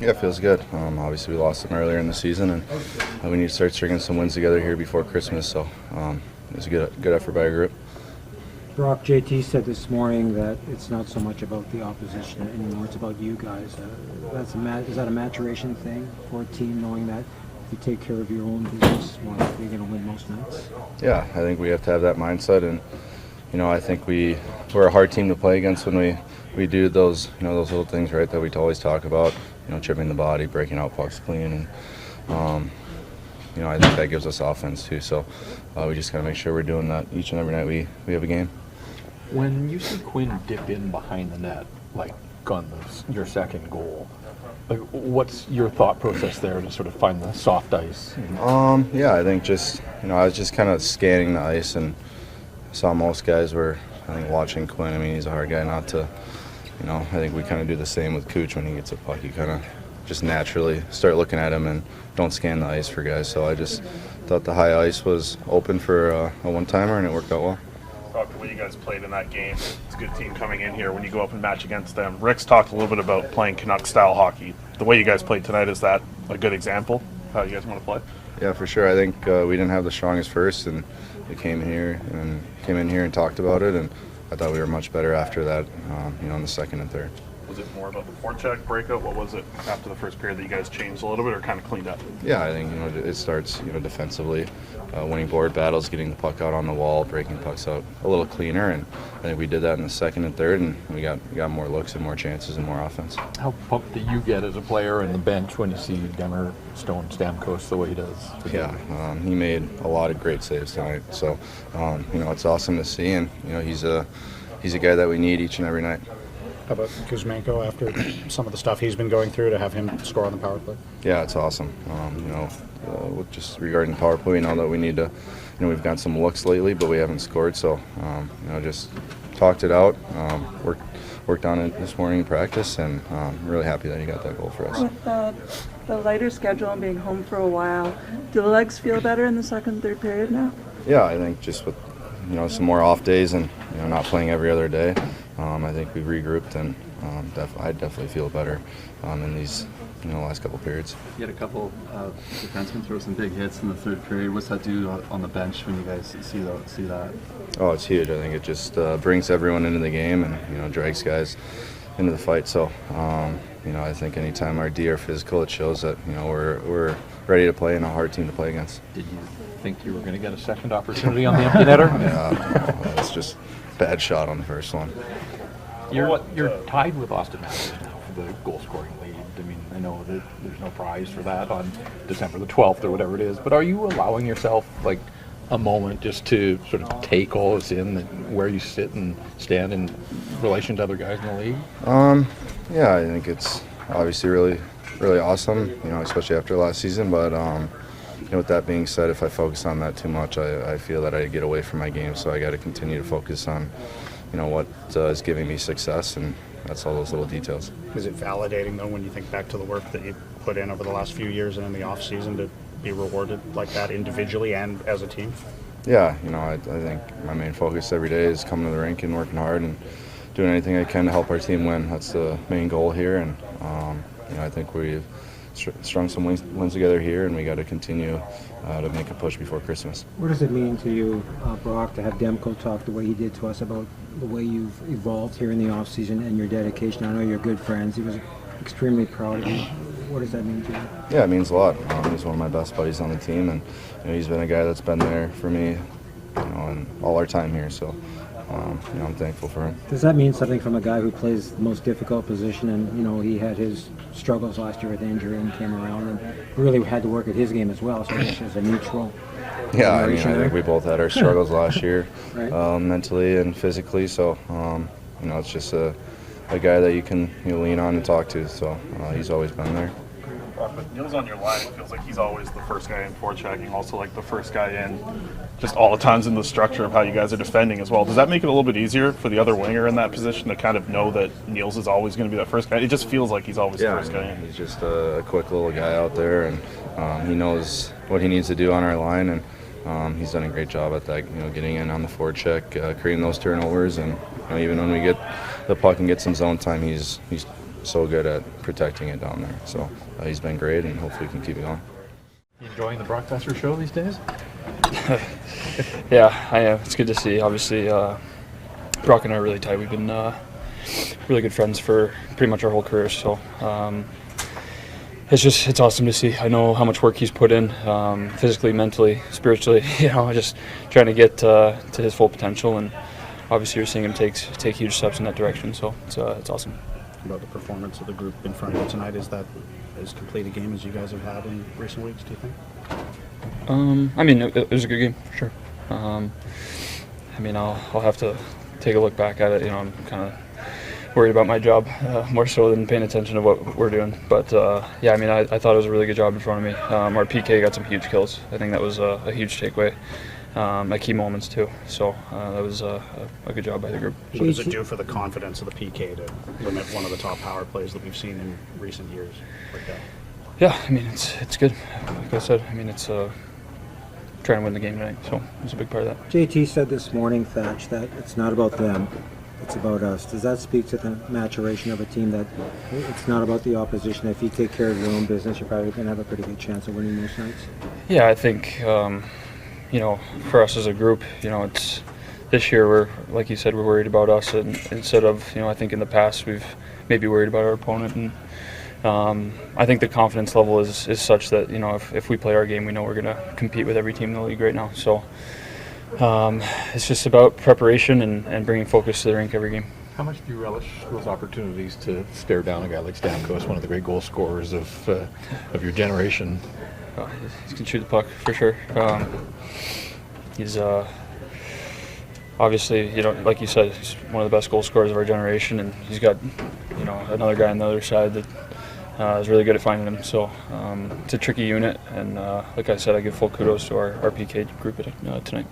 Yeah, it feels good. Obviously, we lost them earlier in the season, and we need to start stringing some wins together here before Christmas. So it was a good effort by our group. Brock, JT said this morning that it's not so much about the opposition anymore; it's about you guys. Is that a maturation thing for a team, knowing that if you take care of your own business, more likely you're going to win most nights? Yeah, I think we have to have that mindset, and I think we're a hard team to play against when we do those those little things right that we always talk about. Tripping the body, breaking out pucks clean, and I think that gives us offense too. So we just got to make sure we're doing that each and every night we have a game. When you see Quinn dip in behind the net, like on your second goal, like what's your thought process there to sort of find the soft ice? Yeah, I think just I was just kind of scanning the ice and saw most guys were watching Quinn. I mean, he's a hard guy not to. I think we kind of do the same with Cooch when he gets a puck. You kind of just naturally start looking at him and don't scan the ice for guys. So I just thought the high ice was open for a one-timer, and it worked out well. Talk the way you guys played in that game. It's a good team coming in here when you go up and match against them. Rick's talked a little bit about playing Canucks-style hockey. The way you guys played tonight, is that a good example of how you guys want to play? Yeah, for sure. I think we didn't have the strongest first, and we came in here and talked about it, and I thought we were much better after that, in the second and third. Was it more about the forecheck breakout? What was it after the first period that you guys changed a little bit or kind of cleaned up? Yeah, I think it starts defensively, winning board battles, getting the puck out on the wall, breaking pucks out a little cleaner, and I think we did that in the second and third, and we got more looks and more chances and more offense. How pumped do you get as a player in the bench when you see Demmer stone Stamkos the way he does? Yeah, he made a lot of great saves tonight, so it's awesome to see, and he's a guy that we need each and every night. How about Kuzmenko after some of the stuff he's been going through to have him score on the power play? Yeah, it's awesome. With just regarding the power play, we know that we need to. We've got some looks lately, but we haven't scored. So, just talked it out, worked on it this morning in practice, and I'm really happy that he got that goal for us. With the lighter schedule and being home for a while, do the legs feel better in the second, third period now? Yeah, I think just with some more off days and not playing every other day. I think we've regrouped, and I definitely feel better in these last couple periods. You had a couple defensemen throw some big hits in the third period. What's that do on the bench when you guys see that? Oh, it's huge. I think it just brings everyone into the game and drags guys into the fight. So I think anytime our D are physical, it shows that we're ready to play and a hard team to play against. Did you think you were going to get a second opportunity on the empty netter? Yeah, it's just bad shot on the first one. You're tied with Austin Matthews now for the goal scoring lead. I mean, I know that there's no prize for that on December the 12th or whatever it is, but are you allowing yourself like a moment just to sort of take all this in, where you sit and stand in relation to other guys in the league? Yeah, I think it's obviously really, really awesome, especially after last season, but with that being said, if I focus on that too much, I feel that I get away from my game, so I got to continue to focus on what is giving me success, and that's all those little details. Is it validating, though, when you think back to the work that you put in over the last few years and in the off-season to be rewarded like that individually and as a team? Yeah, I think my main focus every day is coming to the rink and working hard and doing anything I can to help our team win. That's the main goal here, and I think we've strung some wins together here, and we got to continue to make a push before Christmas. What does it mean to you, Brock, to have Demko talk the way he did to us about the way you've evolved here in the offseason and your dedication? I know you're good friends. He was extremely proud of you. What does that mean to you? Yeah, it means a lot. He's one of my best buddies on the team, and he's been a guy that's been there for me, in all our time here. So, I'm thankful for him. Does that mean something from a guy who plays the most difficult position, and he had his struggles last year with injury and came around and really had to work at his game as well? So this is a mutual. Yeah, I think we both had our struggles last year, right. Mentally and physically. So, it's just a guy that you can lean on and talk to. So he's always been there. But Neil's on your line. It feels like he's always the first guy in forechecking, also like the first guy in just all the times in the structure of how you guys are defending as well. Does that make it a little bit easier for the other winger in that position to kind of know that Niels is always going to be that first guy? It just feels like he's always the first guy in. He's just a quick little guy out there, and he knows what he needs to do on our line, and he's done a great job at that, getting in on the forecheck, creating those turnovers, and even when we get the puck and get some zone time, he's so good at protecting it down there. So he's been great, and hopefully we can keep it going. You enjoying the broadcaster show these days? Yeah, I am. It's good to see. Obviously, Brock and I are really tight. We've been really good friends for pretty much our whole career. So it's awesome to see. I know how much work he's put in, physically, mentally, spiritually. Just trying to get to his full potential. And obviously, you're seeing him take huge steps in that direction. So it's awesome. About the performance of the group in front of you tonight, is that as complete a game as you guys have had in recent weeks, do you think? I mean, it was a good game for sure. I mean, I'll have to take a look back at it. I'm kind of worried about my job more so than paying attention to what we're doing. But yeah, I mean, I thought it was a really good job in front of me. Our PK got some huge kills. I think that was a huge takeaway at key moments too. So that was a good job by the group. What does it do for the confidence of the PK to limit one of the top power plays that we've seen in recent years like that? Yeah, I mean, it's good. Like I said, I mean, it's trying to win the game tonight, so it's a big part of that. JT said this morning, Thatch, that it's not about them, it's about us. Does that speak to the maturation of a team, that it's not about the opposition? If you take care of your own business, you're probably going to have a pretty good chance of winning most nights? Yeah, I think, for us as a group, it's this year we're, like you said, we're worried about us, and instead of, I think in the past we've maybe worried about our opponent. And I think the confidence level is such that, if we play our game, we know we're going to compete with every team in the league right now. So it's just about preparation and bringing focus to the rink every game. How much do you relish those opportunities to stare down a guy like Stamkos, one of the great goal scorers of your generation? He can shoot the puck for sure. He's obviously, like you said, he's one of the best goal scorers of our generation, and he's got, another guy on the other side that is really good at finding him. So it's a tricky unit, and like I said, I give full kudos to our PK group tonight.